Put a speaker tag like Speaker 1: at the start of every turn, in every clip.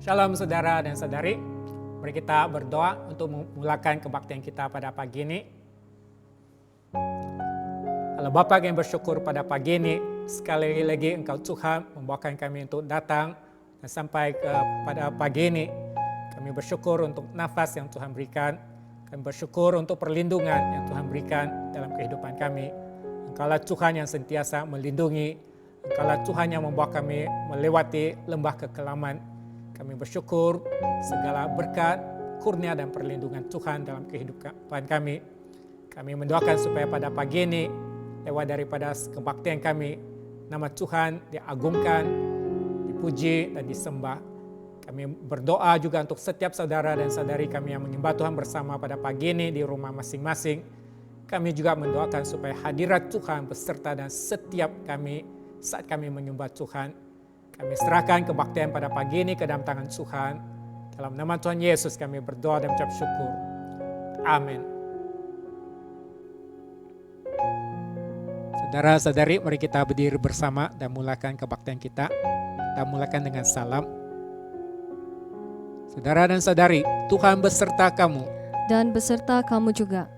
Speaker 1: Shalom saudara dan saudari, mari kita berdoa untuk memulakan kebaktian kita pada pagi ini. Allah Bapa yang bersyukur pada pagi ini, sekali lagi Engkau Tuhan membawakan kami untuk datang dan sampai pada pagi ini. Kami bersyukur untuk nafas yang Tuhan berikan, kami bersyukur untuk perlindungan yang Tuhan berikan dalam kehidupan kami. Engkaulah Tuhan yang sentiasa melindungi, Engkaulah Tuhan yang membawa kami melewati lembah kekelaman. Kami bersyukur segala berkat, kurnia dan perlindungan Tuhan dalam kehidupan kami. Kami mendoakan supaya pada pagi ini, lewat daripada kebaktian kami, nama Tuhan diagungkan, dipuji dan disembah. Kami berdoa juga untuk setiap saudara dan saudari kami yang menyembah Tuhan bersama pada pagi ini di rumah masing-masing. Kami juga mendoakan supaya hadirat Tuhan beserta dan setiap kami saat kami menyembah Tuhan. Kami serahkan kebaktian pada pagi ini ke dalam tangan Tuhan. Dalam nama Tuhan Yesus kami berdoa dan mengucap syukur. Amin. Saudara-saudari, mari kita berdiri bersama dan mulakan kebaktian kita. Kita mulakan dengan salam. Saudara dan saudari, Tuhan beserta kamu.
Speaker 2: Dan beserta kamu juga.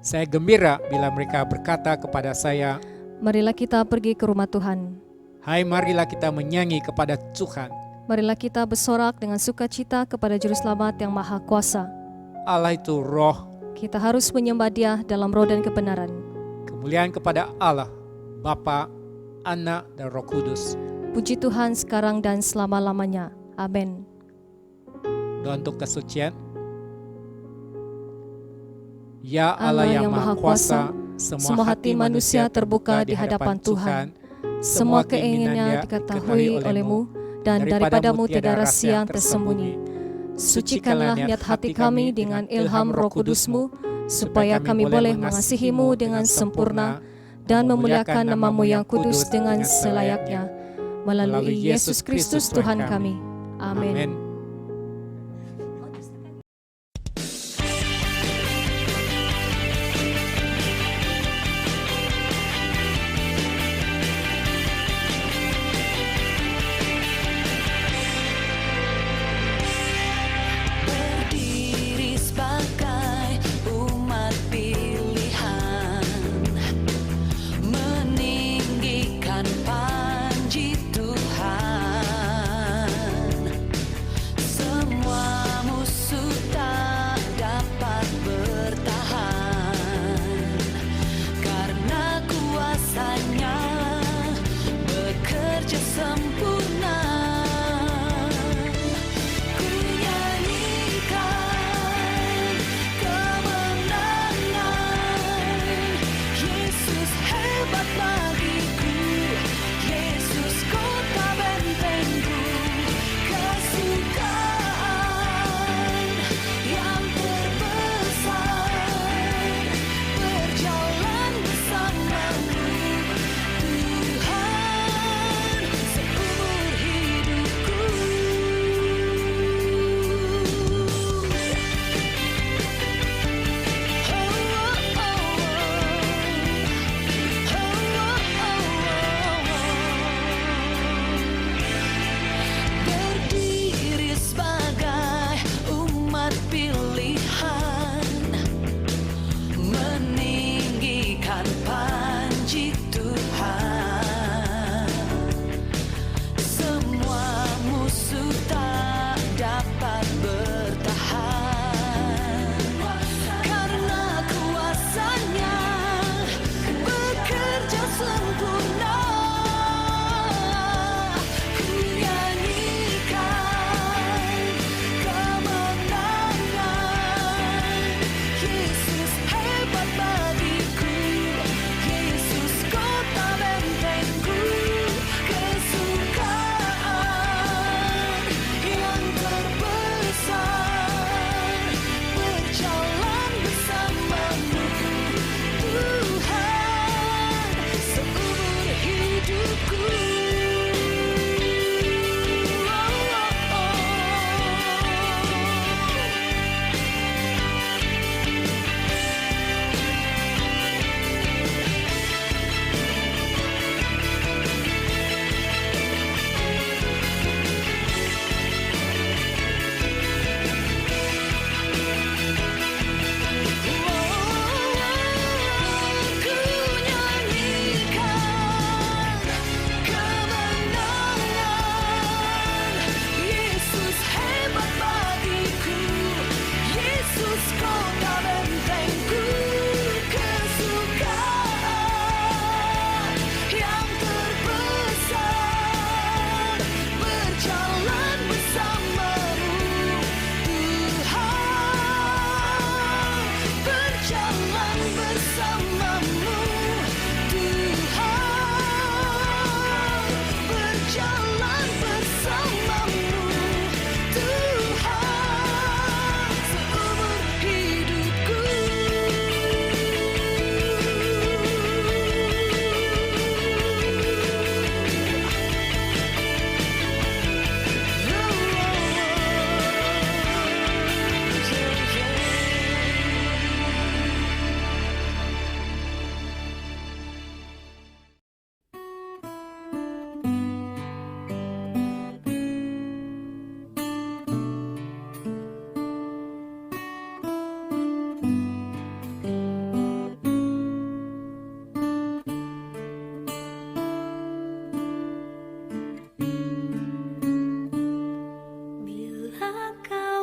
Speaker 1: Saya gembira bila mereka berkata kepada saya,
Speaker 2: marilah kita pergi ke rumah Tuhan.
Speaker 1: Hai, marilah kita menyanyi kepada Tuhan.
Speaker 2: Marilah kita bersorak dengan sukacita kepada Juru Selamat yang Maha Kuasa.
Speaker 1: Allah itu roh.
Speaker 2: Kita harus menyembah Dia dalam roh dan kebenaran.
Speaker 1: Kemuliaan kepada Allah, Bapa, Anak, dan Roh Kudus.
Speaker 2: Puji Tuhan sekarang dan selama-lamanya. Amin.
Speaker 1: Doa untuk kesucian. Ya Allah yang Maha Kuasa, semua hati manusia terbuka di hadapan Tuhan.
Speaker 2: Semua keinginannya diketahui olehmu, dan daripadamu tiada rahasia yang tersembunyi. Sucikanlah niat hati kami dengan ilham Roh Kudus-Mu, supaya kami boleh mengasihi-Mu dengan sempurna dan memuliakan nama-Mu yang kudus dengan selayaknya. Melalui Yesus Kristus Tuhan kami. Amin.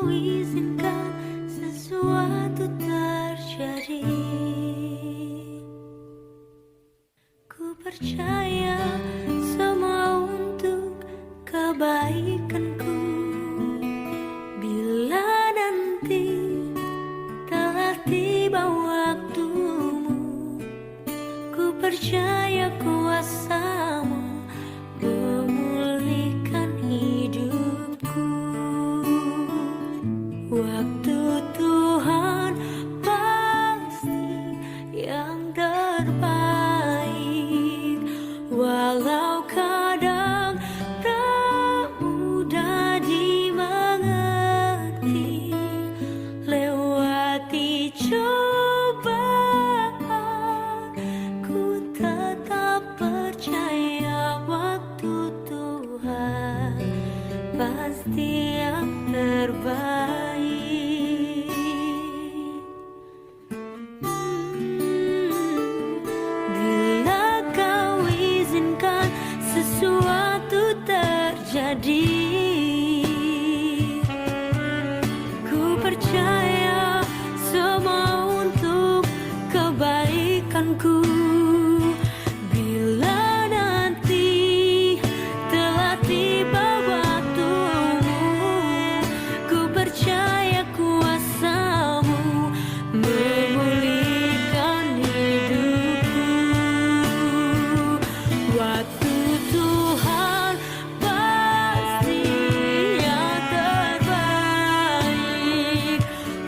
Speaker 3: Kau izinkan sesuatu terjadi. Ku percaya semua untuk kebaikanku. Bila nanti telah tiba waktumu, ku percaya kuasa-Mu memulihkan hidupku. Waktu Tuhan pasti yang terbaik, walau kadang tak mudah dimengerti. Lewati cobaan, ku tetap percaya waktu Tuhan pasti yang terbaik. Bila Kau izinkan sesuatu terjadi, ku percaya semua untuk kebaikanku. Bila nanti telah tiba waktumu, ku percaya kuasa-Mu memulihkan hidupku. Waktu Tuhan pasti yang terbaik,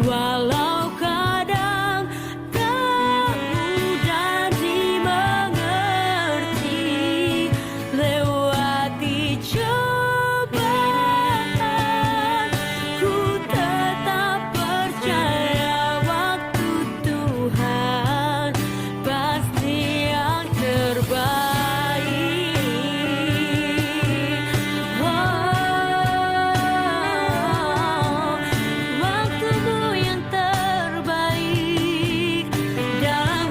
Speaker 3: walau kadang tak mudah dimengerti. Lewati cobaan, ku tetap percaya waktu Tuhan pasti yang terbaik. Waktu-Mu yang terbaik dalam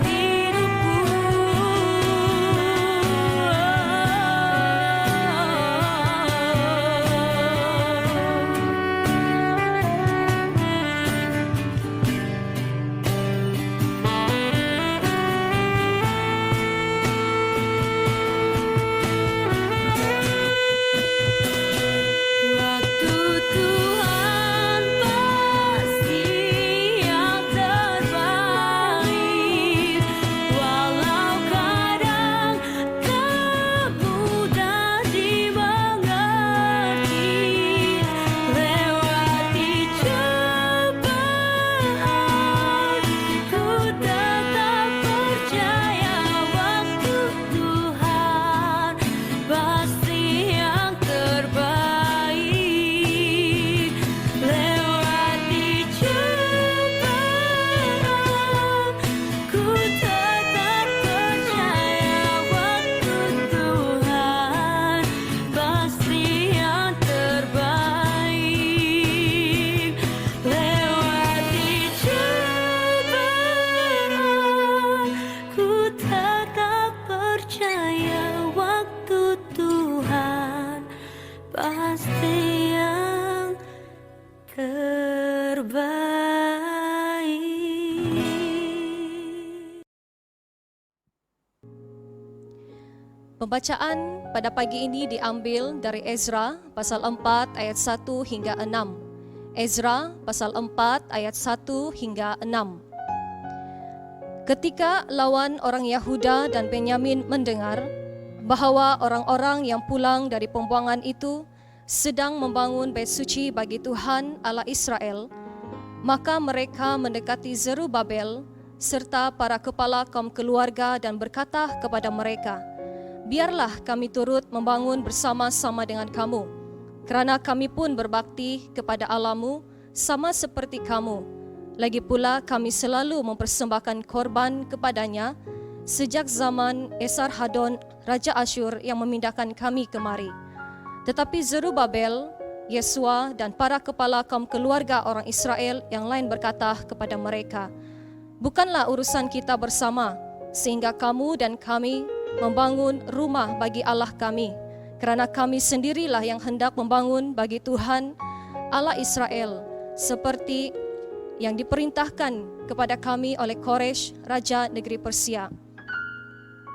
Speaker 3: Waktu Tuhan pasti yang terbaik, walau kadang tak mudah dimengerti. Lewati cobaan, ku tetap percaya waktu Tuhan pasti yang terbaik. Lewati cobaan, ku tetap percaya waktu Tuhan pasti yang terbaik. Lewati cobaan, ku tetap percaya waktu Tuhan pasti yang terbaik.
Speaker 2: Pembacaan pada pagi ini diambil dari Ezra pasal 4 ayat 1 hingga 6. Ezra pasal 4 ayat 1 hingga 6. Ketika lawan orang Yahuda dan Benyamin mendengar bahwa orang-orang yang pulang dari pembuangan itu sedang membangun bait suci bagi Tuhan Allah Israel, maka mereka mendekati Zerubabel serta para kepala kaum keluarga dan berkata kepada mereka, "Biarlah kami turut membangun bersama-sama dengan kamu, kerana kami pun berbakti kepada Allah-Mu sama seperti kamu. Lagi pula kami selalu mempersembahkan korban kepadanya sejak zaman Esarhadon Raja Asyur yang memindahkan kami kemari." Tetapi Zerubabel, Yesua dan para kepala kaum keluarga orang Israel yang lain berkata kepada mereka, "Bukanlah urusan kita bersama, sehingga kamu dan kami membangun rumah bagi Allah kami, kerana kami sendirilah yang hendak membangun bagi Tuhan Allah Israel, seperti yang diperintahkan kepada kami oleh Koresh, Raja negeri Persia.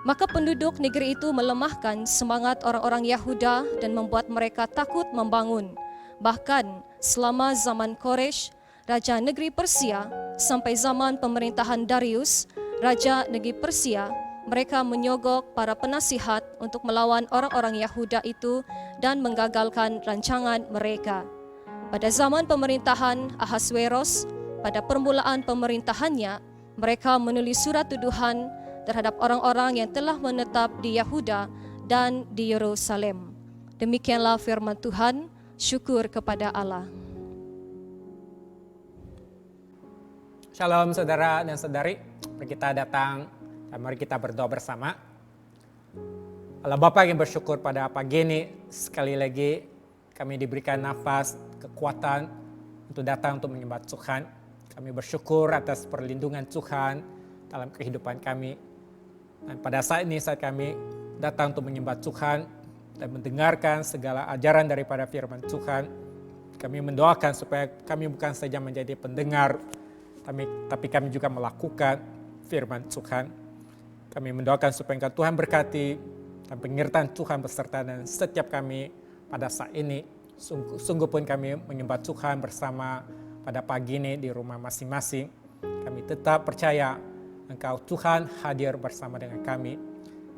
Speaker 2: Maka penduduk negeri itu melemahkan semangat orang-orang Yahuda dan membuat mereka takut membangun. Bahkan selama zaman Koresh, Raja negeri Persia, sampai zaman pemerintahan Darius, Raja negeri Persia, mereka menyogok para penasihat untuk melawan orang-orang Yahuda itu dan menggagalkan rancangan mereka. Pada zaman pemerintahan Ahasweros, pada permulaan pemerintahannya, mereka menulis surat tuduhan terhadap orang-orang yang telah menetap di Yahuda dan di Yerusalem. Demikianlah firman Tuhan, syukur kepada Allah.
Speaker 1: Shalom saudara dan saudari, mari kita datang dan mari kita berdoa bersama. Allah Bapa yang bersyukur pada pagi ini, sekali lagi kami diberikan nafas, kekuatan untuk datang untuk menyembah Tuhan. Kami bersyukur atas perlindungan Tuhan dalam kehidupan kami. Dan pada saat ini saat kami datang untuk menyembah Tuhan dan mendengarkan segala ajaran daripada firman Tuhan, kami mendoakan supaya kami bukan saja menjadi pendengar, tapi kami juga melakukan firman Tuhan. Kami mendoakan supaya Engkau Tuhan berkati dan penyertaan Tuhan beserta dan setiap kami pada saat ini. Sungguh pun kami menyembah Tuhan bersama pada pagi ini di rumah masing-masing. Kami tetap percaya Engkau Tuhan hadir bersama dengan kami.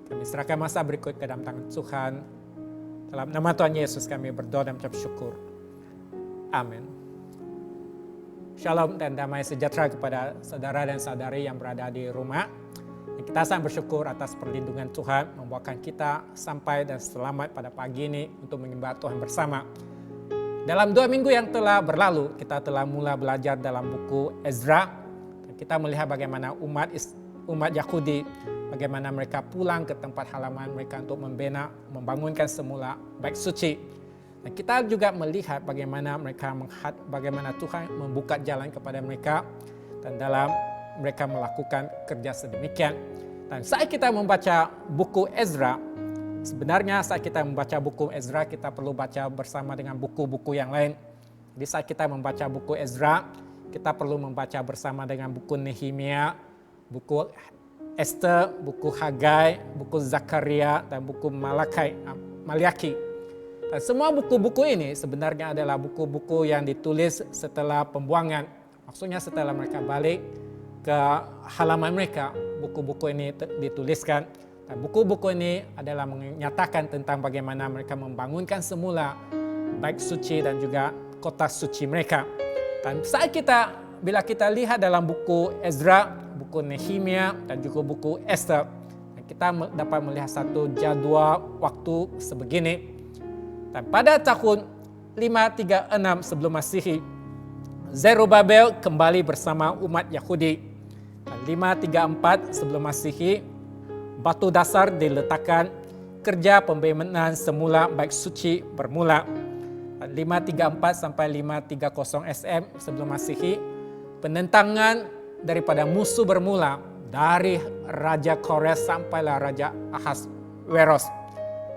Speaker 1: Kami serahkan masa berikut ke dalam tangan Tuhan. Dalam nama Tuhan Yesus kami berdoa dan mengucap syukur. Amin. Shalom dan damai sejahtera kepada saudara dan saudari yang berada di rumah. Kita sangat bersyukur atas perlindungan Tuhan membawakan kita sampai dan selamat pada pagi ini untuk menyembah Tuhan bersama. Dalam 2 minggu yang telah berlalu, kita telah mulai belajar dalam buku Ezra. Kita melihat bagaimana umat Yahudi, bagaimana mereka pulang ke tempat halaman mereka untuk membangunkan semula bait suci. Dan kita juga melihat bagaimana bagaimana Tuhan membuka jalan kepada mereka dan dalam mereka melakukan kerja sedemikian. Dan saat kita membaca buku Ezra, sebenarnya saat kita membaca buku Ezra, kita perlu baca bersama dengan buku-buku yang lain. Jadi saat kita membaca buku Ezra, kita perlu membaca bersama dengan buku Nehemia, buku Esther, buku Hagai, buku Zakaria, dan buku Maliaki. Dan semua buku-buku ini sebenarnya adalah buku-buku yang ditulis setelah pembuangan. Maksudnya setelah mereka balik ke halaman mereka, buku-buku ini dituliskan. Dan buku-buku ini adalah menyatakan tentang bagaimana mereka membangunkan semula bait suci dan juga kota suci mereka. Dan bila kita lihat dalam buku Ezra, buku Nehemia, dan juga buku Esther, kita dapat melihat satu jadwal waktu sebegini. Dan pada tahun 536 sebelum Masehi, Zerubabel kembali bersama umat Yahudi. Dan 534 sebelum Masehi, batu dasar diletakkan, kerja pembangunan semula bait suci bermula. 534 sampai 530 SM sebelum Masehi, penentangan daripada musuh bermula dari Raja Kores sampailah Raja Ahasweros.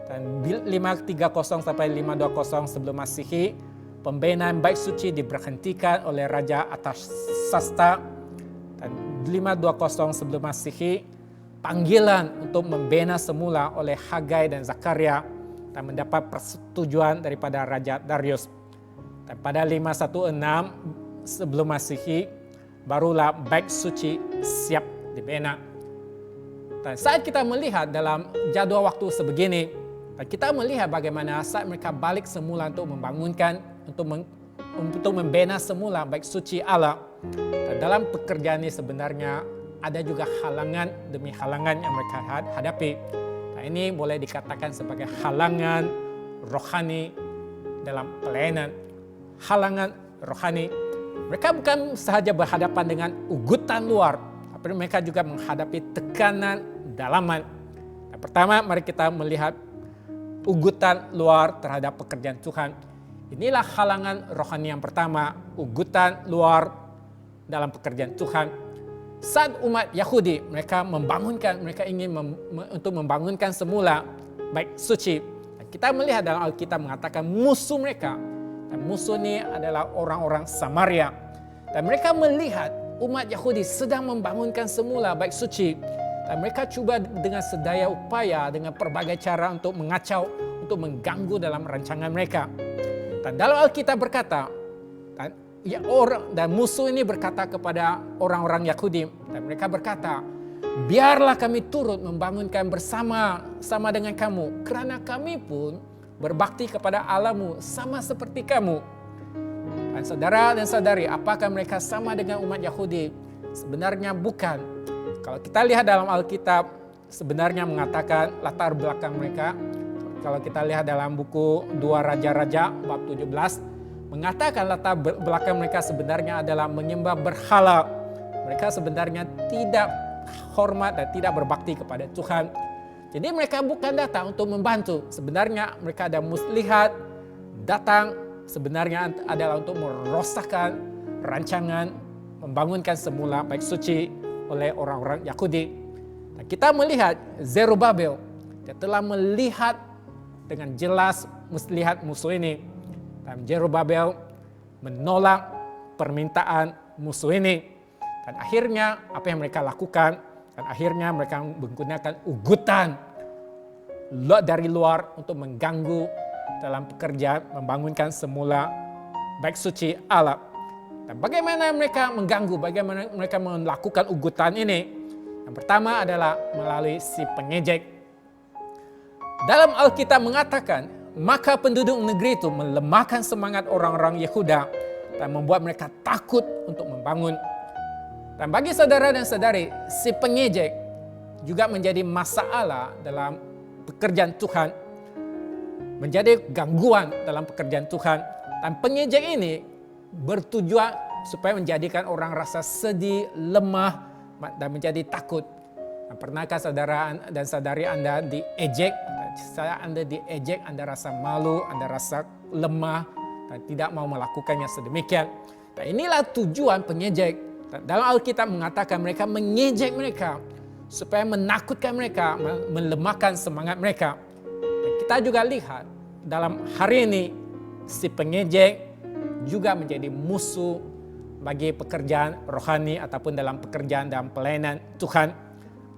Speaker 1: Dan 530 sampai 520 sebelum Masehi, pembinaan bait suci diberhentikan oleh Raja Artasasta. Dan 520 sebelum Masehi, panggilan untuk membina semula oleh Hagai dan Zakaria dan mendapat persetujuan daripada Raja Darius. Dan pada 516 sebelum Masehi, barulah bait suci siap dibina. Dan saat kita melihat dalam jadwal waktu sebegini, dan kita melihat bagaimana saat mereka balik semula untuk membangunkan, untuk membina semula bait suci Allah. Dan dalam pekerjaan ini sebenarnya ada juga halangan demi halangan yang mereka hadapi. Nah, ini boleh dikatakan sebagai halangan rohani dalam pelayanan. Halangan rohani. Mereka bukan sahaja berhadapan dengan ugutan luar, tapi mereka juga menghadapi tekanan dalaman. Nah, pertama, mari kita melihat ugutan luar terhadap pekerjaan Tuhan. Inilah halangan rohani yang pertama, ugutan luar dalam pekerjaan Tuhan. Saat umat Yahudi mereka ingin untuk membangunkan semula bait suci. Dan kita melihat dalam Alkitab mengatakan musuh mereka. Dan musuh ini adalah orang-orang Samaria. Dan mereka melihat umat Yahudi sedang membangunkan semula bait suci. Dan mereka cuba dengan sedaya upaya, dengan berbagai cara untuk mengacau, untuk mengganggu dalam rancangan mereka. Dan dalam Alkitab berkata, dan musuh ini berkata kepada orang-orang Yahudi, dan mereka berkata, biarlah kami turut membangunkan bersama dengan kamu, karena kami pun berbakti kepada Allahmu sama seperti kamu. Dan saudara dan saudari, apakah mereka sama dengan umat Yahudi? Sebenarnya bukan. Kalau kita lihat dalam Alkitab, sebenarnya mengatakan latar belakang mereka. Kalau kita lihat dalam buku 2 Raja-Raja bab 17, mengatakan latar belakang mereka sebenarnya adalah menyembah berhala. Mereka sebenarnya tidak hormat dan tidak berbakti kepada Tuhan. Jadi mereka bukan datang untuk membantu. Sebenarnya mereka ada muslihat datang sebenarnya adalah untuk merosakkan rancangan membangunkan semula bait suci oleh orang-orang Yahudi. Dan kita melihat Zerubabel, dia telah melihat dengan jelas muslihat musuh ini. Dan Zerubabel menolak permintaan musuh ini. Dan akhirnya apa yang mereka lakukan? Dan akhirnya mereka menggunakan ugutan dari luar untuk mengganggu dalam pekerjaan membangunkan semula bait suci Allah. Dan bagaimana mereka mengganggu, bagaimana mereka melakukan ugutan ini? Yang pertama adalah melalui si pengejek. Dalam Alkitab mengatakan, maka penduduk negeri itu melemahkan semangat orang-orang Yehuda dan membuat mereka takut untuk membangun. Dan bagi saudara dan saudari, si pengejek juga menjadi masalah dalam pekerjaan Tuhan, menjadi gangguan dalam pekerjaan Tuhan. Dan pengejek ini bertujuan supaya menjadikan orang rasa sedih, lemah, dan menjadi takut. Dan pernahkah saudara dan saudari Anda diejek? Anda diejek, Anda rasa malu, Anda rasa lemah, dan tidak mau melakukannya sedemikian. Dan inilah tujuan pengejek. Dalam Alkitab mengatakan mereka mengejek mereka supaya menakutkan mereka, melemahkan semangat mereka. Dan kita juga lihat dalam hari ini si pengejek juga menjadi musuh bagi pekerjaan rohani ataupun dalam pekerjaan dalam pelayanan Tuhan.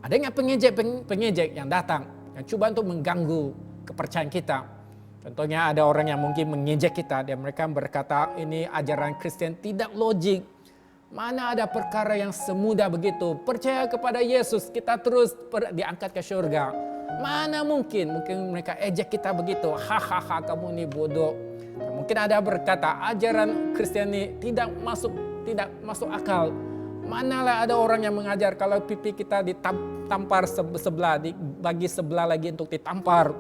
Speaker 1: Adanya pengejek yang datang yang coba untuk mengganggu kepercayaan kita. Contohnya ada orang yang mungkin mengejek kita dan mereka berkata ini ajaran Kristen tidak logik. Mana ada perkara yang semudah begitu. Percaya kepada Yesus kita terus diangkat ke surga. Mana mungkin mereka ejek kita begitu. Hahaha kamu ini bodoh. Mungkin ada berkata ajaran Kristiani tidak masuk akal. Manalah ada orang yang mengajar kalau pipi kita ditampar sebelah, bagi sebelah lagi untuk ditampar.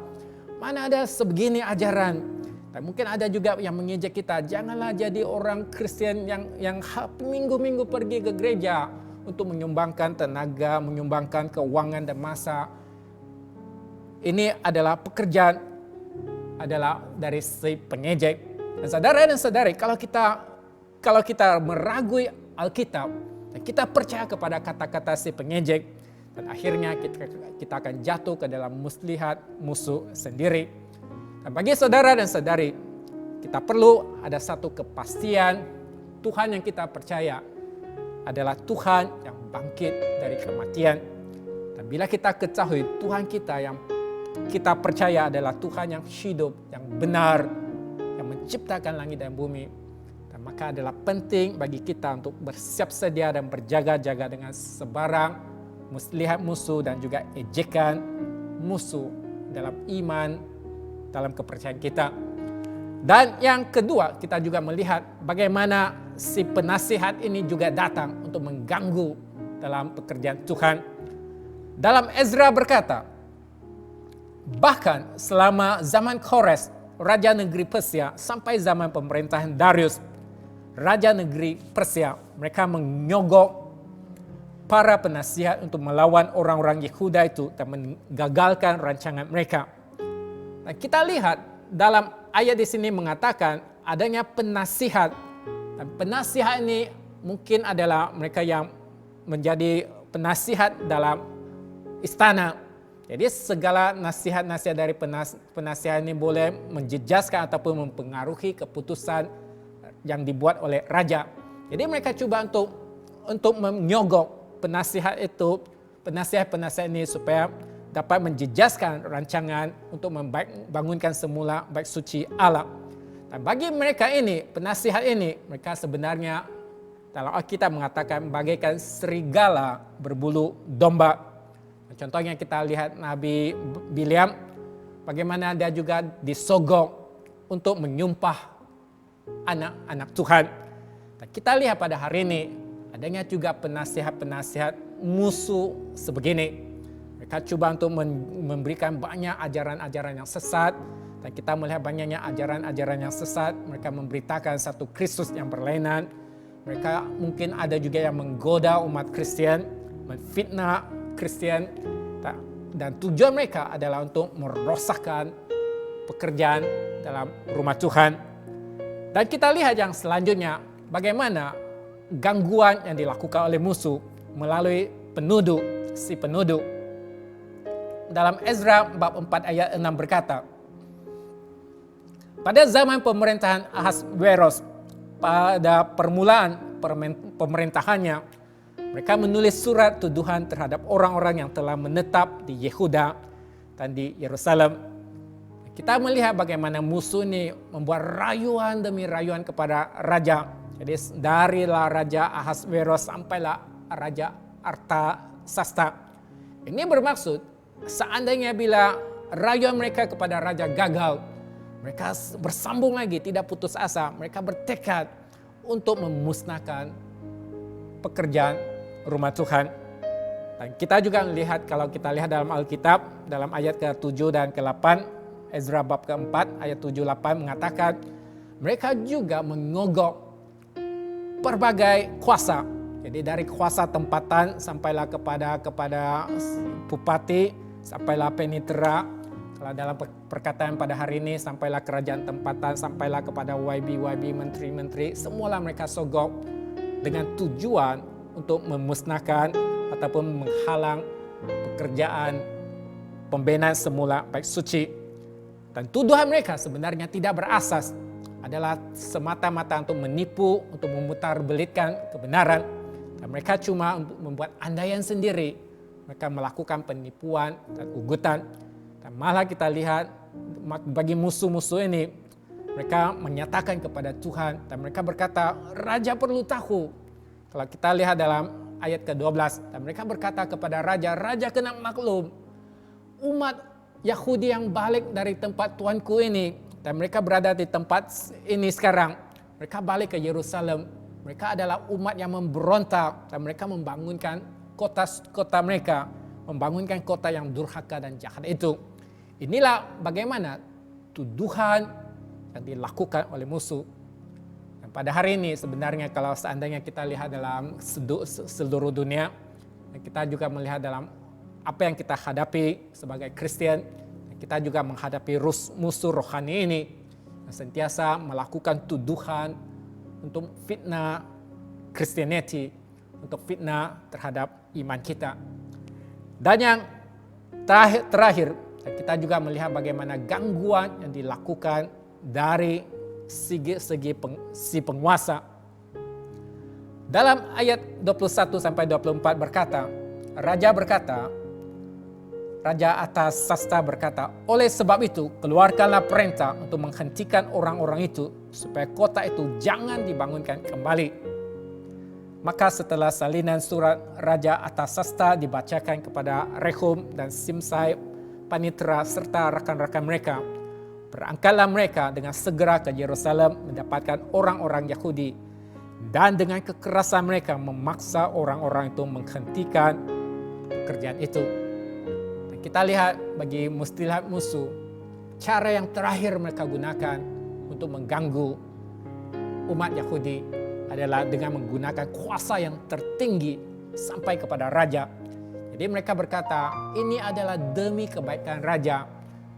Speaker 1: Mana ada sebegini ajaran. Dan mungkin ada juga yang mengejek kita, janganlah jadi orang Kristen yang minggu-minggu pergi ke gereja untuk menyumbangkan tenaga, menyumbangkan keuangan dan masa. Ini adalah pekerjaan adalah dari si pengejek. Dan saudara dan saudari, kalau kita meragui Alkitab dan kita percaya kepada kata-kata si pengejek, dan akhirnya kita akan jatuh ke dalam muslihat musuh sendiri. Dan bagi saudara dan saudari, kita perlu ada satu kepastian Tuhan yang kita percaya adalah Tuhan yang bangkit dari kematian. Dan bila kita ketahui Tuhan kita yang kita percaya adalah Tuhan yang hidup, yang benar, yang menciptakan langit dan bumi. Dan maka adalah penting bagi kita untuk bersiap sedia dan berjaga-jaga dengan sebarang muslihat musuh dan juga ejekan musuh dalam iman, dalam kepercayaan kita. Dan yang kedua, kita juga melihat bagaimana si penasihat ini juga datang untuk mengganggu dalam pekerjaan Tuhan. Dalam Ezra berkata, bahkan selama zaman Kores, Raja Negeri Persia, sampai zaman pemerintahan Darius, Raja Negeri Persia, mereka menyogok para penasihat untuk melawan orang-orang Yehuda itu dan menggagalkan rancangan mereka. Nah, kita lihat dalam ayat di sini mengatakan adanya penasihat. Dan penasihat ini mungkin adalah mereka yang menjadi penasihat dalam istana. Jadi segala nasihat-nasihat dari penasihat ini boleh menjejaskan ataupun mempengaruhi keputusan yang dibuat oleh raja. Jadi mereka coba untuk menyogok penasihat penasihat ini supaya dapat menjejaskan rancangan untuk membangunkan semula bait suci Allah. Dan bagi mereka ini, penasihat ini, mereka sebenarnya dalam Alkitab mengatakan bagaikan serigala berbulu domba. Contohnya kita lihat Nabi Bileam, bagaimana dia juga disogok untuk menyumpah anak-anak Tuhan. Dan kita lihat pada hari ini, adanya juga penasihat-penasihat musuh sebegini. Mereka coba untuk memberikan banyak ajaran-ajaran yang sesat. Dan kita melihat banyaknya ajaran-ajaran yang sesat. Mereka memberitakan satu Kristus yang berlainan. Mereka mungkin ada juga yang menggoda umat Kristen, menfitnah Kristen, dan tujuan mereka adalah untuk merosakkan pekerjaan dalam rumah Tuhan. Dan kita lihat yang selanjutnya, bagaimana gangguan yang dilakukan oleh musuh melalui si penuduh. Dalam Ezra bab 4 ayat 6 berkata, pada zaman pemerintahan Ahasveros, pada permulaan pemerintahannya, mereka menulis surat tuduhan terhadap orang-orang yang telah menetap di Yehuda dan di Yerusalem. Kita melihat bagaimana musuh ini membuat rayuan demi rayuan kepada raja. Jadi darilah Raja Ahasveros sampailah Raja Artasasta. Ini bermaksud seandainya bila rayuan mereka kepada raja gagal, mereka bersambung lagi, tidak putus asa. Mereka bertekad untuk memusnahkan pekerjaan rumah Tuhan. Dan kita juga melihat, kalau kita lihat dalam Alkitab, dalam ayat ke-7 dan ke-8, Ezra bab ke-4 ayat 7-8 mengatakan, mereka juga mengogok berbagai kuasa. Jadi dari kuasa tempatan sampailah kepada bupati, sampailah penitera. Kalau dalam perkataan pada hari ini, sampailah kerajaan tempatan, sampailah kepada YB, menteri-menteri, semualah mereka sogok dengan tujuan untuk memusnahkan ataupun menghalang pekerjaan pembinaan semula bait suci. Dan tuduhan mereka sebenarnya tidak berasas, adalah semata-mata untuk menipu, untuk memutarbelitkan kebenaran. Dan mereka cuma untuk membuat andaian sendiri. Mereka melakukan penipuan dan ugutan. Dan malah kita lihat bagi musuh-musuh ini, mereka menyatakan kepada Tuhan dan mereka berkata, raja perlu tahu. Kalau kita lihat dalam ayat ke-12, dan mereka berkata kepada raja, raja kena maklum, umat Yahudi yang balik dari tempat tuanku ini, dan mereka berada di tempat ini sekarang, mereka balik ke Yerusalem, mereka adalah umat yang memberontak, dan mereka membangunkan kota mereka, membangunkan kota yang durhaka dan jahat itu. Inilah bagaimana tuduhan yang dilakukan oleh musuh. Pada hari ini sebenarnya kalau seandainya kita lihat dalam seluruh dunia, kita juga melihat dalam apa yang kita hadapi sebagai Kristen, kita juga menghadapi musuh rohani ini yang sentiasa melakukan tuduhan untuk fitnah Christianity, untuk fitnah terhadap iman kita. Dan yang terakhir, kita juga melihat bagaimana gangguan yang dilakukan dari si penguasa. Dalam ayat 21 sampai 24 berkata, Raja Artasasta berkata, oleh sebab itu keluarkanlah perintah untuk menghentikan orang-orang itu supaya kota itu jangan dibangunkan kembali. Maka setelah salinan surat Raja Artasasta dibacakan kepada Rehum dan Simsai, panitera serta rakan-rakan mereka, berangkatlah mereka dengan segera ke Yerusalem mendapatkan orang-orang Yahudi, dan dengan kekerasan mereka memaksa orang-orang itu menghentikan pekerjaan itu. Dan kita lihat bagi mustilihat musuh, cara yang terakhir mereka gunakan untuk mengganggu umat Yahudi adalah dengan menggunakan kuasa yang tertinggi sampai kepada raja. Jadi mereka berkata, ini adalah demi kebaikan raja.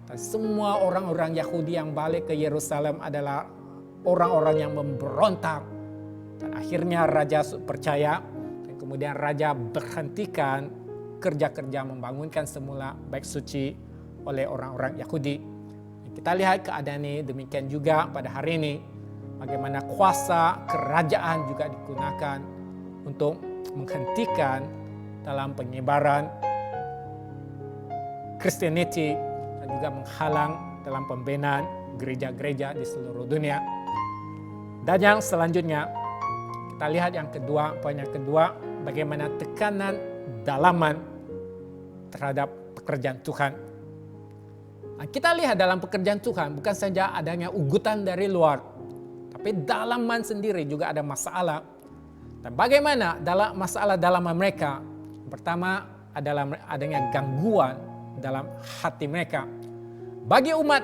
Speaker 1: Dan semua orang-orang Yahudi yang balik ke Yerusalem adalah orang-orang yang memberontak. Dan akhirnya raja percaya dan kemudian raja berhentikan kerja-kerja membangunkan semula bait suci oleh orang-orang Yahudi. Kita lihat keadaan ini demikian juga pada hari ini, bagaimana kuasa kerajaan juga digunakan untuk menghentikan dalam penyebaran Christianity dan juga menghalang dalam pembinaan gereja-gereja di seluruh dunia. Dan yang selanjutnya, kita lihat yang kedua, poin yang kedua, bagaimana tekanan dalaman terhadap pekerjaan Tuhan. Nah, kita lihat dalam pekerjaan Tuhan bukan saja adanya ugutan dari luar, tapi dalaman sendiri juga ada masalah. Dan bagaimana dalam masalah dalaman mereka? Pertama adalah adanya gangguan dalam hati mereka. Bagi umat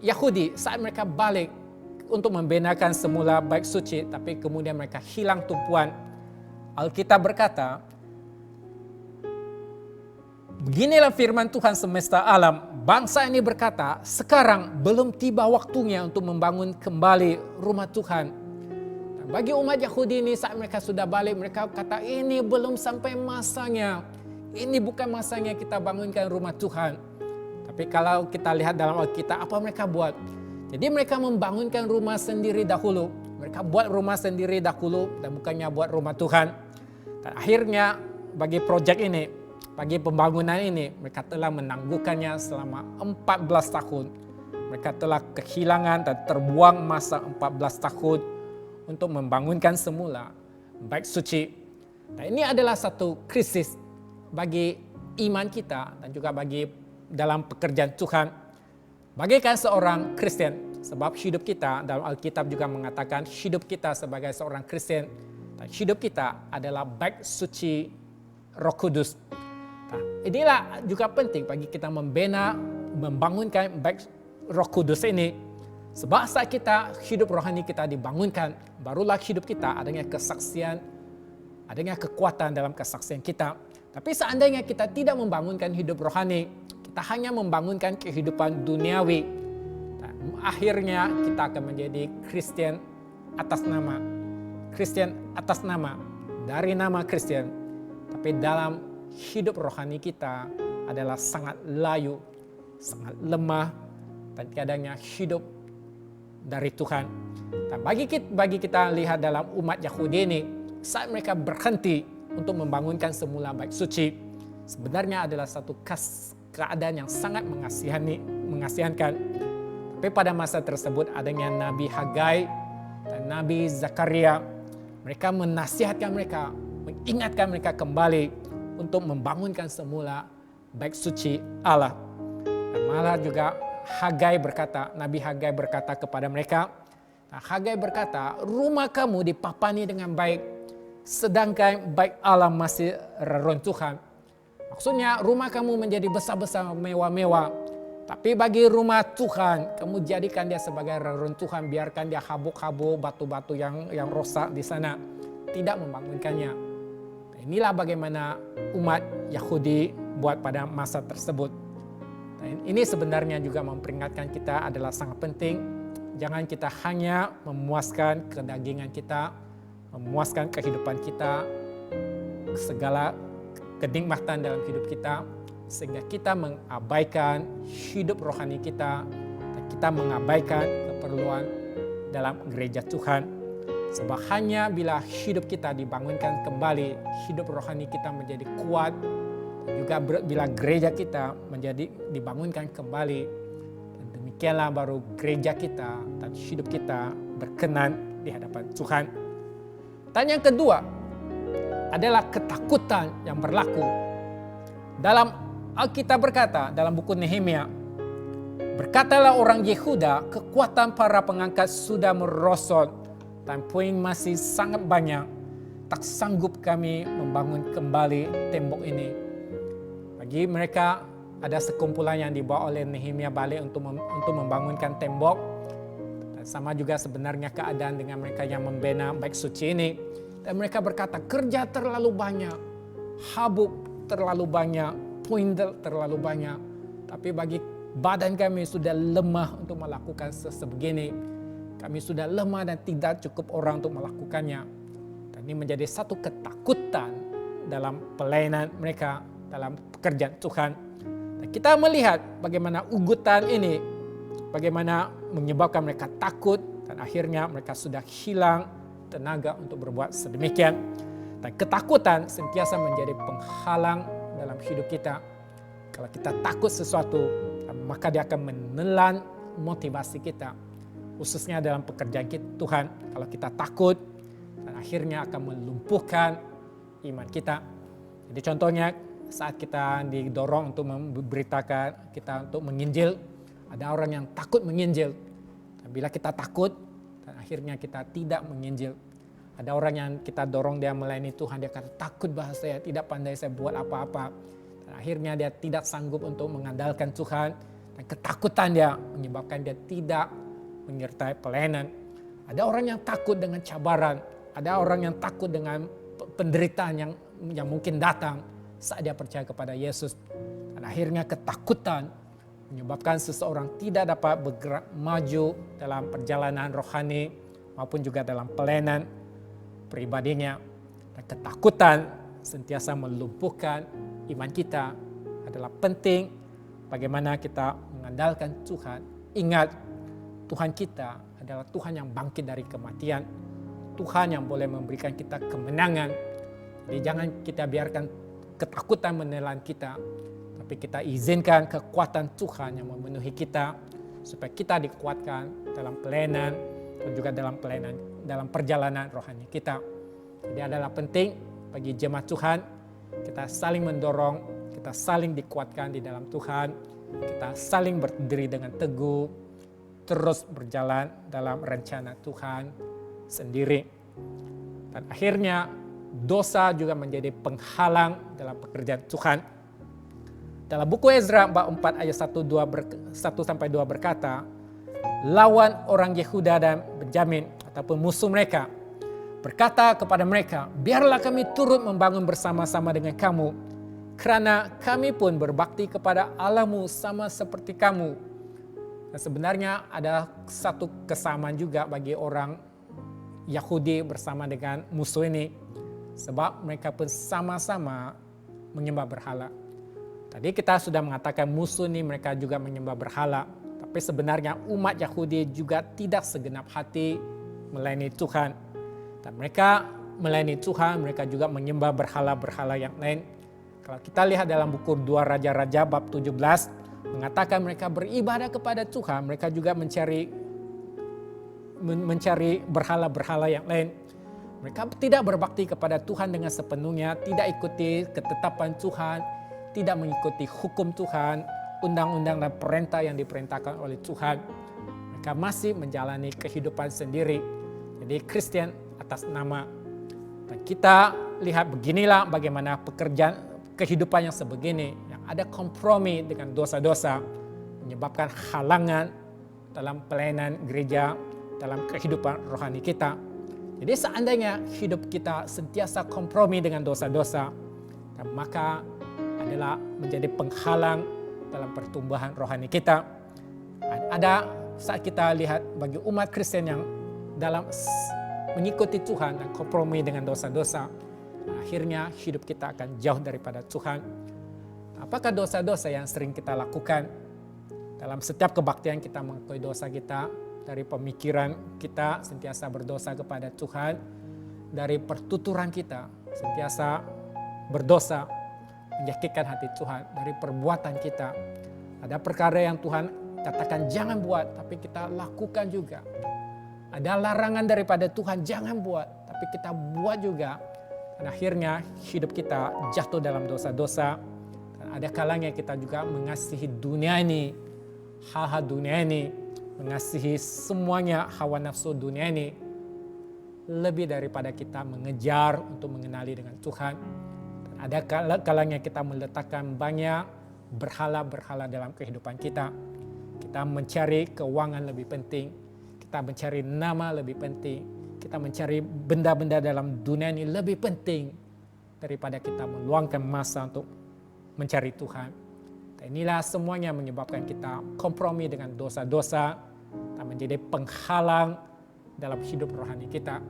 Speaker 1: Yahudi saat mereka balik untuk membenarkan semula bait suci, tapi kemudian mereka hilang tumpuan. Alkitab berkata, beginilah firman Tuhan semesta alam, bangsa ini berkata, sekarang belum tiba waktunya untuk membangun kembali rumah Tuhan. Dan bagi umat Yahudi ini saat mereka sudah balik, mereka kata ini belum sampai masanya. Ini bukan masanya kita bangunkan rumah Tuhan. Tapi kalau kita lihat dalam Alkitab, apa mereka buat? Jadi mereka membangunkan rumah sendiri dahulu. Mereka buat rumah sendiri dahulu dan bukannya buat rumah Tuhan. Dan akhirnya bagi proyek ini, bagi pembangunan ini, mereka telah menangguhkannya selama 14 tahun. Mereka telah kehilangan dan terbuang masa 14 tahun untuk membangunkan semula bait suci. Dan ini adalah satu krisis bagi iman kita dan juga bagi dalam pekerjaan Tuhan. Bagaikan seorang Kristen, sebab hidup kita dalam Alkitab juga mengatakan hidup kita sebagai seorang Kristen dan hidup kita adalah bait suci Roh Kudus. Nah, inilah juga penting bagi kita membina, membangunkan bait Roh Kudus ini. Sebab saat kita hidup rohani kita dibangunkan, barulah hidup kita adanya kesaksian, adanya kekuatan dalam kesaksian kita. Tapi seandainya kita tidak membangunkan hidup rohani, kita hanya membangunkan kehidupan duniawi, nah, akhirnya kita akan menjadi Kristen atas nama. Kristen atas nama, dari nama Kristen. Tapi dalam hidup rohani kita adalah sangat layu, sangat lemah, dan tiadanya hidup dari Tuhan. Dan bagi kita lihat dalam umat Yahudi ini, saat mereka berhenti untuk membangunkan semula bait suci, sebenarnya adalah satu keadaan yang sangat mengasihankan. Tapi pada masa tersebut adanya Nabi Hagai dan Nabi Zakaria. Mereka menasihatkan mereka, mengingatkan mereka kembali untuk membangunkan semula bait suci Allah. Dan malah juga Nabi Hagai berkata kepada mereka, Hagai berkata, rumah kamu dipapani dengan baik, sedangkan bait Allah masih reruntuhan. Maksudnya rumah kamu menjadi besar-besar, mewah-mewah. Tapi bagi rumah Tuhan, kamu jadikan dia sebagai reruntuhan. Biarkan dia habuk-habuk, batu-batu yang rosak di sana. Tidak membangunkannya. Inilah bagaimana umat Yahudi buat pada masa tersebut. Dan ini sebenarnya juga memperingatkan kita adalah sangat penting. Jangan kita hanya memuaskan kedagingan kita, memuaskan kehidupan kita, segala kenikmatan dalam hidup kita, sehingga kita mengabaikan hidup rohani kita dan kita mengabaikan keperluan dalam gereja Tuhan. Sebab hanya bila hidup kita dibangunkan kembali, hidup rohani kita menjadi kuat, dan juga bila gereja kita menjadi dibangunkan kembali, dan demikianlah baru gereja kita dan hidup kita berkenan di hadapan Tuhan. Dan yang kedua adalah ketakutan yang berlaku. Dalam Alkitab berkata dalam buku Nehemia, berkatalah orang Yehuda, kekuatan para pengangkat sudah merosot dan puing masih sangat banyak. Tak sanggup kami membangun kembali tembok ini. Bagi mereka ada sekumpulan yang dibawa oleh Nehemia balik untuk membangunkan tembok. Dan sama juga sebenarnya keadaan dengan mereka yang membina bait suci ini. Dan mereka berkata, kerja terlalu banyak, habuk terlalu banyak, puing terlalu banyak. Tapi bagi badan kami sudah lemah untuk melakukan sebegini. Kami sudah lemah dan tidak cukup orang untuk melakukannya. Dan ini menjadi satu ketakutan dalam pelayanan mereka. dalam pekerjaan Tuhan. Dan kita melihat bagaimana ugutan ini, bagaimana menyebabkan mereka takut dan akhirnya mereka sudah hilang tenaga untuk berbuat sedemikian. Dan ketakutan sentiasa menjadi penghalang dalam hidup kita. Kalau kita takut sesuatu, maka dia akan menelan motivasi kita, khususnya dalam pekerjaan Tuhan. Kalau kita takut, dan akhirnya akan melumpuhkan iman kita. Jadi contohnya saat kita didorong untuk memberitakan kita untuk menginjil, ada orang yang takut menginjil. Dan bila kita takut, dan akhirnya kita tidak menginjil. Ada orang yang kita dorong dia melayani Tuhan, dia kata takut bahasa saya, tidak pandai saya buat apa-apa. Dan akhirnya dia tidak sanggup untuk mengandalkan Tuhan. Dan ketakutan dia menyebabkan dia tidak menyertai pelayanan. Ada orang yang takut dengan cabaran. Ada orang yang takut dengan penderitaan yang mungkin datang saat dia percaya kepada Yesus. Dan akhirnya ketakutan menyebabkan seseorang tidak dapat bergerak maju dalam perjalanan rohani maupun juga dalam pelayanan pribadinya. Dan ketakutan sentiasa melumpuhkan iman kita. Adalah penting bagaimana kita mengandalkan Tuhan. Ingat, Tuhan kita adalah Tuhan yang bangkit dari kematian. Tuhan yang boleh memberikan kita kemenangan. Jadi jangan kita biarkan ketakutan menelan kita, tapi kita izinkan kekuatan Tuhan yang memenuhi kita supaya kita dikuatkan dalam pelayanan dan juga dalam perjalanan rohani kita. Jadi adalah penting bagi jemaat Tuhan kita saling mendorong, kita saling dikuatkan di dalam Tuhan, kita saling berdiri dengan teguh, terus berjalan dalam rencana Tuhan sendiri. Dan akhirnya dosa juga menjadi penghalang dalam pekerjaan Tuhan. Dalam buku Ezra bab 4 ayat 1-2 berkata, lawan orang Yehuda dan Benjamin ataupun musuh mereka berkata kepada mereka, biarlah kami turut membangun bersama-sama dengan kamu, kerana kami pun berbakti kepada Allahmu sama seperti kamu. Dan sebenarnya ada satu kesamaan juga bagi orang Yahudi bersama dengan musuh ini, sebab mereka pun sama-sama menyembah berhala. Tadi kita sudah mengatakan musuh ini mereka juga menyembah berhala. Tapi sebenarnya umat Yahudi juga tidak segenap hati melayani Tuhan. Dan mereka melayani Tuhan, mereka juga menyembah berhala-berhala yang lain. Kalau kita lihat dalam buku 2 Raja-Raja bab 17, mengatakan mereka beribadah kepada Tuhan, mereka juga mencari berhala-berhala yang lain. Mereka tidak berbakti kepada Tuhan dengan sepenuhnya, tidak ikuti ketetapan Tuhan, tidak mengikuti hukum Tuhan, undang-undang dan perintah yang diperintahkan oleh Tuhan. Mereka masih menjalani kehidupan sendiri. Jadi Kristen atas nama. Dan kita lihat beginilah bagaimana pekerjaan kehidupan yang sebegini, yang ada kompromi dengan dosa-dosa, menyebabkan halangan dalam pelayanan gereja, dalam kehidupan rohani kita. Jadi seandainya hidup kita sentiasa kompromi dengan dosa-dosa, dan maka adalah menjadi penghalang dalam pertumbuhan rohani kita. Dan ada saat kita lihat bagi umat Kristen yang dalam mengikuti Tuhan dan kompromi dengan dosa-dosa, akhirnya hidup kita akan jauh daripada Tuhan. Apakah dosa-dosa yang sering kita lakukan? Dalam setiap kebaktian kita mengakui dosa kita, dari pemikiran kita sentiasa berdosa kepada Tuhan, dari pertuturan kita sentiasa berdosa, menyakitkan hati Tuhan, dari perbuatan kita. Ada perkara yang Tuhan katakan jangan buat, tapi kita lakukan juga. Ada larangan daripada Tuhan jangan buat, tapi kita buat juga. Dan akhirnya hidup kita jatuh dalam dosa-dosa. Dan ada kalanya kita juga mengasihi dunia ini, hal-hal dunia ini, mengasihi semuanya hawa nafsu dunia ini, lebih daripada kita mengejar untuk mengenali dengan Tuhan. Dan ada kalanya kita meletakkan banyak berhala-berhala dalam kehidupan kita. Kita mencari keuangan lebih penting, kita mencari nama lebih penting, kita mencari benda-benda dalam dunia ini lebih penting daripada kita meluangkan masa untuk mencari Tuhan. Dan inilah semuanya menyebabkan kita kompromi dengan dosa-dosa dan menjadi penghalang dalam hidup rohani kita.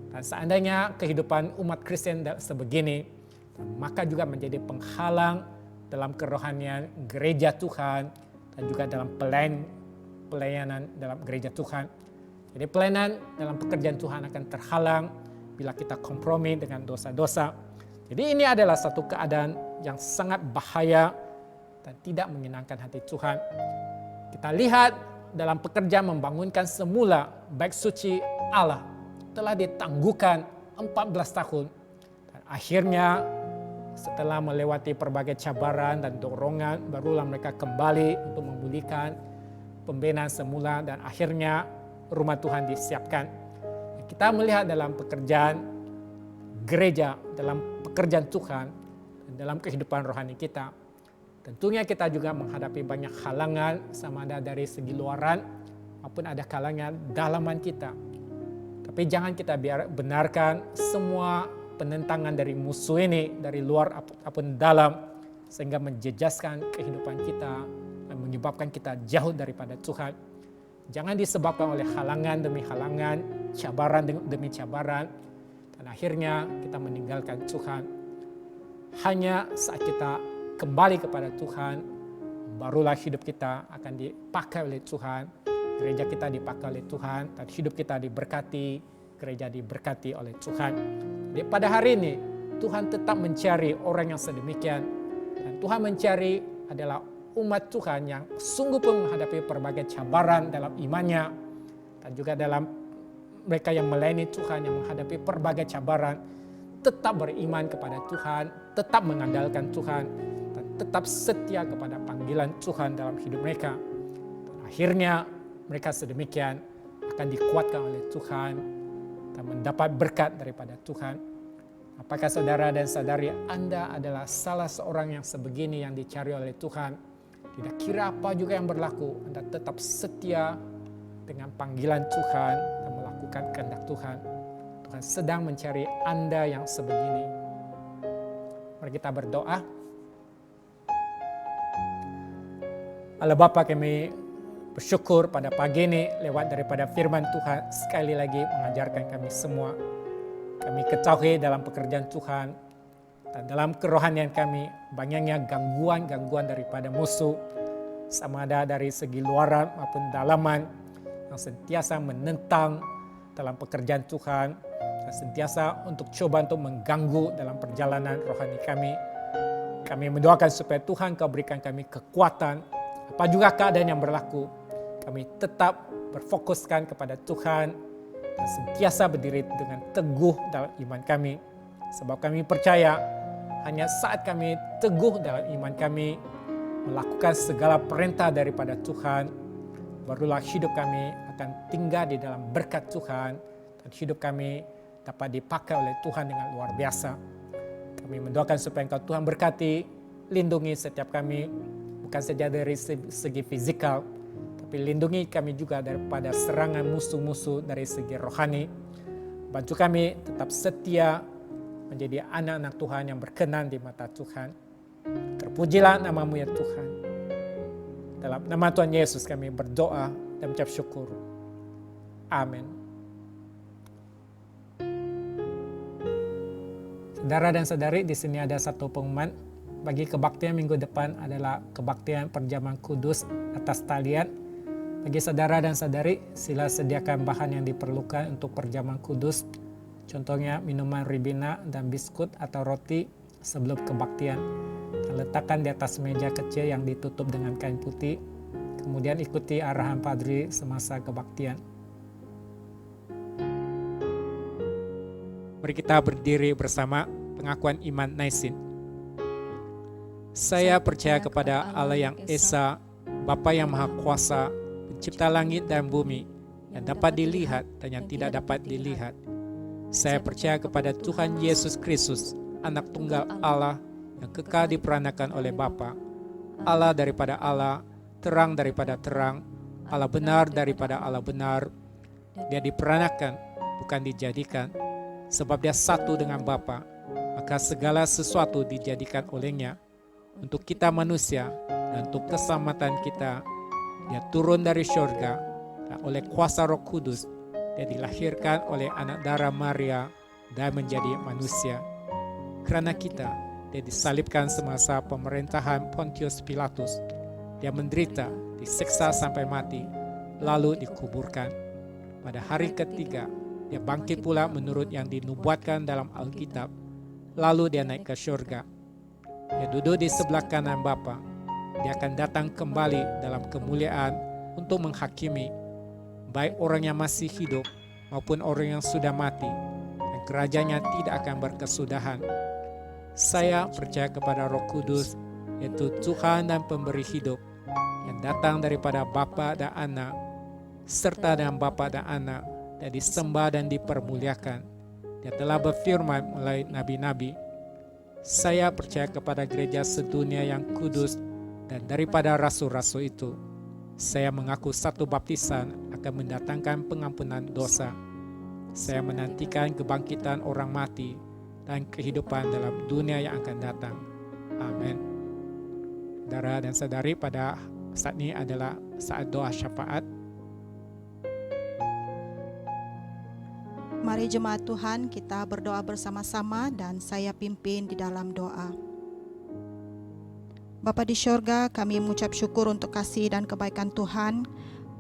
Speaker 1: Dan seandainya kehidupan umat Kristen sebegini, maka juga menjadi penghalang dalam kerohanian gereja Tuhan dan juga dalam pelayanan dalam gereja Tuhan. Jadi pelayanan dalam pekerjaan Tuhan akan terhalang bila kita kompromi dengan dosa-dosa. Jadi ini adalah satu keadaan yang sangat bahaya dan tidak menyenangkan hati Tuhan. Kita lihat dalam pekerjaan membangunkan semula baik suci Allah telah ditangguhkan 14 tahun. Dan akhirnya setelah melewati berbagai cabaran dan dorongan, barulah mereka kembali untuk memulihkan pembinaan semula dan akhirnya rumah Tuhan disiapkan. Kita melihat dalam pekerjaan gereja, dalam pekerjaan Tuhan, dan dalam kehidupan rohani kita. Tentunya kita juga menghadapi banyak halangan, sama ada dari segi luaran maupun ada halangan dalaman kita. Tapi jangan kita benarkan semua penentangan dari musuh ini, dari luar ataupun dalam, sehingga menjejaskan kehidupan kita dan menyebabkan kita jauh daripada Tuhan. Jangan disebabkan oleh halangan demi halangan, cabaran demi cabaran, dan akhirnya kita meninggalkan Tuhan. Hanya saat kita kembali kepada Tuhan, barulah hidup kita akan dipakai oleh Tuhan, gereja kita dipakai oleh Tuhan, dan hidup kita diberkati, gereja diberkati oleh Tuhan. Jadi pada hari ini, Tuhan tetap mencari orang yang sedemikian, dan Tuhan mencari adalah umat Tuhan yang sungguh pun menghadapi berbagai cabaran dalam imannya, dan juga dalam mereka yang melayani Tuhan yang menghadapi berbagai cabaran, tetap beriman kepada Tuhan, tetap mengandalkan Tuhan, dan tetap setia kepada panggilan Tuhan dalam hidup mereka. Dan akhirnya mereka sedemikian akan dikuatkan oleh Tuhan dan mendapat berkat daripada Tuhan. Apakah saudara dan saudari Anda adalah salah seorang yang sebegini yang dicari oleh Tuhan? Tidak kira apa juga yang berlaku, Anda tetap setia dengan panggilan Tuhan dan melakukan kehendak Tuhan. Tuhan sedang mencari Anda yang sebegini. Mari kita berdoa. Allah Bapa, kami bersyukur pada pagi ini lewat daripada firman Tuhan sekali lagi mengajarkan kami semua. Kami ketahui dalam pekerjaan Tuhan dan dalam kerohanian kami banyaknya gangguan-gangguan daripada musuh, sama ada dari segi luaran maupun dalaman, yang sentiasa menentang dalam pekerjaan Tuhan, dan sentiasa untuk coba untuk mengganggu dalam perjalanan rohani kami. Kami mendoakan supaya Tuhan Kau berikan kami kekuatan, apa juga keadaan yang berlaku, kami tetap berfokuskan kepada Tuhan dan sentiasa berdiri dengan teguh dalam iman kami. Sebab kami percaya hanya saat kami teguh dalam iman kami, melakukan segala perintah daripada Tuhan, barulah hidup kami akan tinggal di dalam berkat Tuhan dan hidup kami dapat dipakai oleh Tuhan dengan luar biasa. Kami mendoakan supaya Engkau Tuhan berkati, lindungi setiap kami, bukan saja dari segi fisikal, tapi lindungi kami juga daripada serangan musuh-musuh dari segi rohani. Bantu kami tetap setia menjadi anak-anak Tuhan yang berkenan di mata Tuhan. Terpujilah nama-Mu ya Tuhan. Dalam nama Tuhan Yesus kami berdoa dan mengucap syukur. Amin. Saudara dan saudari, di sini ada satu pengumuman. Bagi kebaktian minggu depan adalah kebaktian perjamuan kudus atas talian. Bagi saudara dan saudari, sila sediakan bahan yang diperlukan untuk perjamuan kudus. Contohnya minuman ribena dan biskut atau roti sebelum kebaktian. Dan letakkan di atas meja kecil yang ditutup dengan kain putih. Kemudian ikuti arahan padri semasa kebaktian. Mari kita berdiri bersama pengakuan iman Naisin. Saya percaya kepada Allah yang Esa, Bapa yang Maha Kuasa, pencipta langit dan bumi, yang dapat dilihat dan yang tidak dapat dilihat. Saya percaya kepada Tuhan Yesus Kristus, Anak Tunggal Allah, yang kekal diperanakan oleh Bapa, Allah daripada Allah, terang daripada terang, Allah benar daripada Allah benar. Dia diperanakan, bukan dijadikan, sebab dia satu dengan Bapa, maka segala sesuatu dijadikan olehnya. Untuk kita manusia dan untuk keselamatan kita, dia turun dari syurga, dan oleh kuasa Roh Kudus, dia dilahirkan oleh anak darah Maria dan menjadi manusia. Karena kita, Dia disalibkan semasa pemerintahan Pontius Pilatus. Dia menderita, disiksa sampai mati, lalu dikuburkan. Pada hari ketiga, dia bangkit pula menurut yang dinubuatkan dalam Alkitab. Lalu dia naik ke surga. Dia duduk di sebelah kanan Bapa. Dia akan datang kembali dalam kemuliaan untuk menghakimi baik orang yang masih hidup maupun orang yang sudah mati, dan kerajaannya tidak akan berkesudahan. Saya percaya kepada Roh Kudus, yaitu Tuhan dan Pemberi hidup, yang datang daripada Bapa dan Anak, serta dengan Bapa dan Anak, dan disembah dan dipermuliakan. Dia telah berfirman melalui nabi-nabi. Saya percaya kepada gereja sedunia yang kudus, dan daripada rasul-rasul itu, saya mengaku satu baptisan akan mendatangkan pengampunan dosa. Saya menantikan kebangkitan orang mati dan kehidupan dalam dunia yang akan datang. Amin. Saudara dan saudari, pada saat ini adalah saat doa syafaat.
Speaker 4: Mari jemaat Tuhan, kita berdoa bersama-sama dan saya pimpin di dalam doa. Bapa di syurga, kami mengucap syukur untuk kasih dan kebaikan Tuhan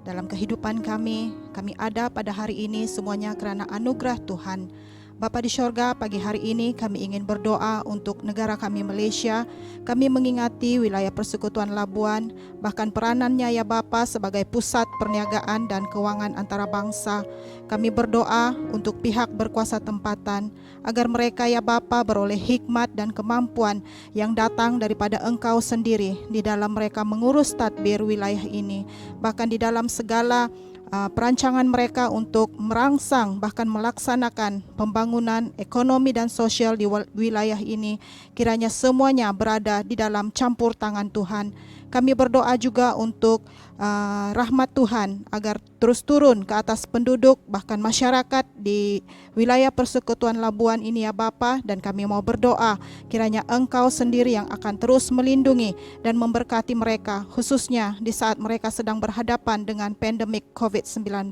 Speaker 4: dalam kehidupan kami. Kami ada pada hari ini semuanya karena anugerah Tuhan. Bapa di syurga, pagi hari ini kami ingin berdoa untuk negara kami Malaysia. Kami mengingati wilayah Persekutuan Labuan, bahkan peranannya ya Bapa sebagai pusat perniagaan dan keuangan antara bangsa. Kami berdoa untuk pihak berkuasa tempatan, agar mereka ya Bapa beroleh hikmat dan kemampuan yang datang daripada Engkau sendiri di dalam mereka mengurus tadbir wilayah ini. Bahkan di dalam segala perancangan mereka untuk merangsang bahkan melaksanakan pembangunan ekonomi dan sosial di wilayah ini, kiranya semuanya berada di dalam campur tangan Tuhan. Kami berdoa juga untuk rahmat Tuhan agar terus turun ke atas penduduk bahkan masyarakat di wilayah Persekutuan Labuan ini ya Bapa, dan kami mau berdoa kiranya Engkau sendiri yang akan terus melindungi dan memberkati mereka, khususnya di saat mereka sedang berhadapan dengan pandemik COVID-19.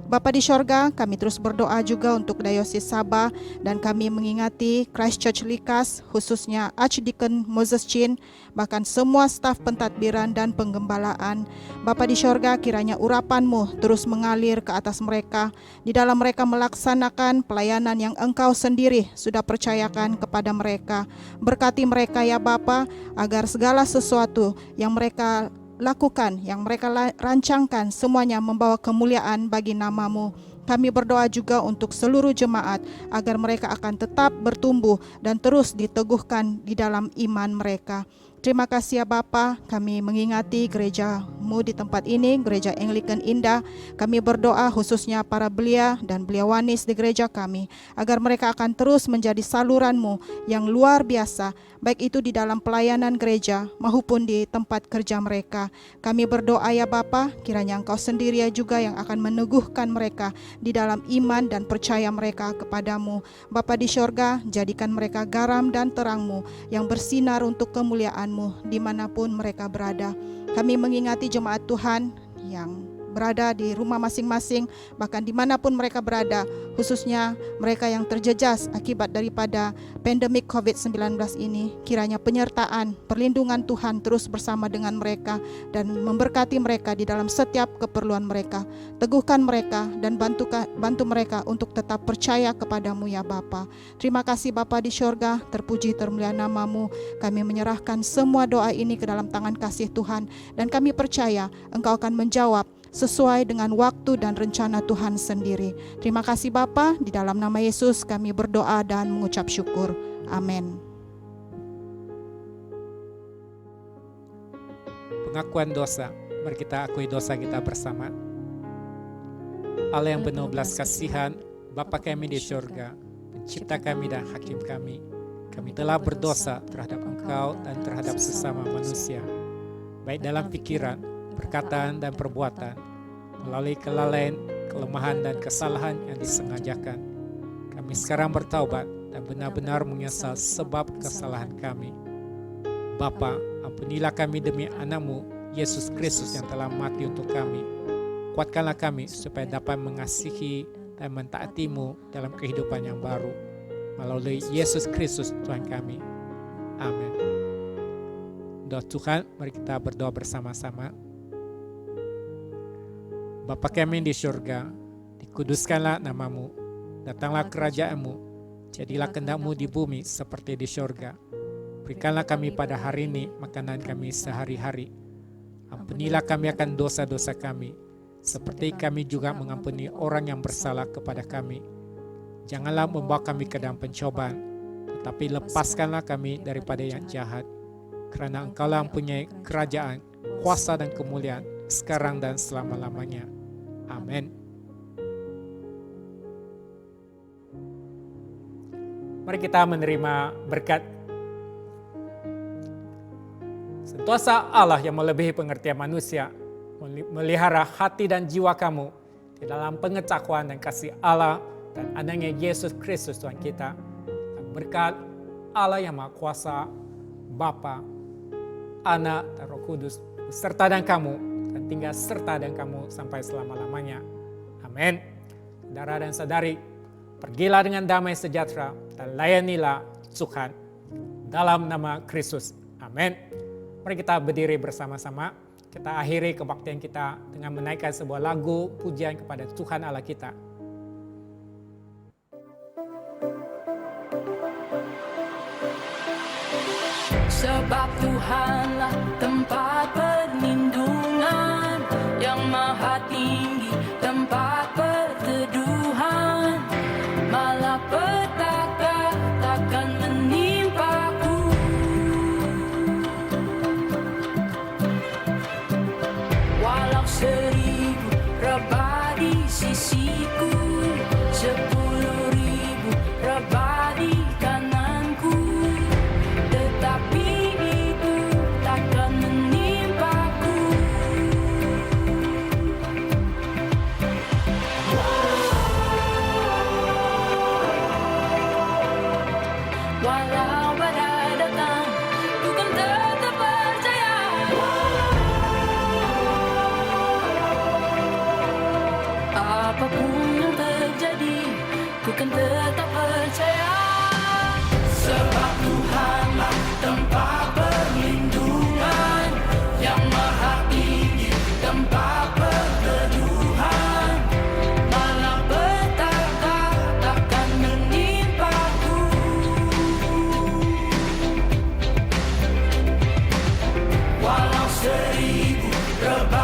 Speaker 4: Bapa di syurga, kami terus berdoa juga untuk Diosis Sabah, dan kami mengingati Christchurch Likas, khususnya Archdeacon Moses Chin, bahkan semua staf pentadbiran dan penggembalaan. Bapa di syurga, kiranya urapan-Mu terus mengalir ke atas mereka, di dalam mereka melaksanakan pelayanan yang Engkau sendiri sudah percayakan kepada mereka. Berkati mereka ya Bapa, agar segala sesuatu yang mereka lakukan, yang mereka rancangkan, semuanya membawa kemuliaan bagi nama-Mu. Kami berdoa juga untuk seluruh jemaat agar mereka akan tetap bertumbuh dan terus diteguhkan di dalam iman mereka. Terima kasih ya Bapa, kami mengingati gereja-Mu di tempat ini, Gereja Anglican Indah. Kami berdoa khususnya para belia dan beliawanis di gereja kami, agar mereka akan terus menjadi saluran-Mu yang luar biasa, baik itu di dalam pelayanan gereja maupun di tempat kerja mereka. Kami berdoa ya Bapa, kiranya Engkau sendiri juga yang akan meneguhkan mereka di dalam iman dan percaya mereka kepadamu. Bapa di syurga, jadikan mereka garam dan terang-Mu yang bersinar untuk kemuliaan-Mu dimanapun mereka berada. Kami mengingati jemaat Tuhan yang berada di rumah masing-masing, bahkan dimanapun mereka berada, khususnya mereka yang terjejas akibat daripada pandemik COVID-19 ini. Kiranya penyertaan, perlindungan Tuhan terus bersama dengan mereka dan memberkati mereka di dalam setiap keperluan mereka. Teguhkan mereka dan bantu mereka untuk tetap percaya kepadamu ya Bapa. Terima kasih Bapa di syurga, terpuji termulia nama-Mu. Kami menyerahkan semua doa ini ke dalam tangan kasih Tuhan, dan kami percaya Engkau akan menjawab sesuai dengan waktu dan rencana Tuhan sendiri. Terima kasih Bapa, di dalam nama Yesus kami berdoa dan mengucap syukur. Amin.
Speaker 1: Pengakuan dosa. Mari kita akui dosa kita bersama. Allah yang penuh belas kasihan, Bapa kami di surga, Pencipta kami dan Hakim kami, kami telah berdosa terhadap Engkau dan terhadap sesama manusia, baik dalam pikiran, perkataan dan perbuatan, melalui kelalaian, kelemahan dan kesalahan yang disengajakan. Kami sekarang bertaubat dan benar-benar menyesal sebab kesalahan kami. Bapa, ampunilah kami demi anak-Mu, Yesus Kristus yang telah mati untuk kami. Kuatkanlah kami supaya dapat mengasihi dan mentaati-Mu dalam kehidupan yang baru. Melalui Yesus Kristus Tuhan kami. Amin. Doa Tuhan, mari kita berdoa bersama-sama. Bapa kami di surga, dikuduskanlah namamu, datanglah kerajaanmu, jadilah kehendak-mu di bumi seperti di surga. Berikanlah kami pada hari ini makanan kami sehari-hari. Ampunilah kami akan dosa-dosa kami, seperti kami juga mengampuni orang yang bersalah kepada kami. Janganlah membawa kami ke dalam pencobaan, tetapi lepaskanlah kami daripada yang jahat. Kerana Engkaulah yang mempunyai kerajaan, kuasa dan kemuliaan, sekarang dan selama-lamanya. Amin. Mari kita menerima berkat. Sentosa Allah yang melebihi pengertian manusia, melihara hati dan jiwa kamu di dalam pengetahuan dan kasih Allah dan anaknya Yesus Kristus Tuhan kita. Dan berkat Allah yang Maha Kuasa, Bapa, Anak, dan Roh Kudus serta dan kamu, dan tinggal serta dan kamu sampai selama-lamanya. Amin. Saudara dan saudari, pergilah dengan damai sejahtera dan layanilah Tuhan dalam nama Kristus. Amin. Mari kita berdiri bersama-sama. Kita akhiri kebaktian kita dengan menaikkan sebuah lagu pujian kepada Tuhan Allah kita.
Speaker 3: Sebab Tuhanlah tempat perlindungan yang maha tinggi, tempat perteduhan. Malapetaka takkan menimpaku. Walau 1000 rebah di sisiku, 10.000 rebah di kananku, tetapi itu takkan menimpaku. Walau badai datang, ku kan tetap percaya. Apapun yang terjadi, ku kan tetap percaya. Sebab Tuhanlah tempat perlindungan yang maha tinggi, tempat perteduhan. Malapetaka takkan menimpaku. Walau 1000 rebah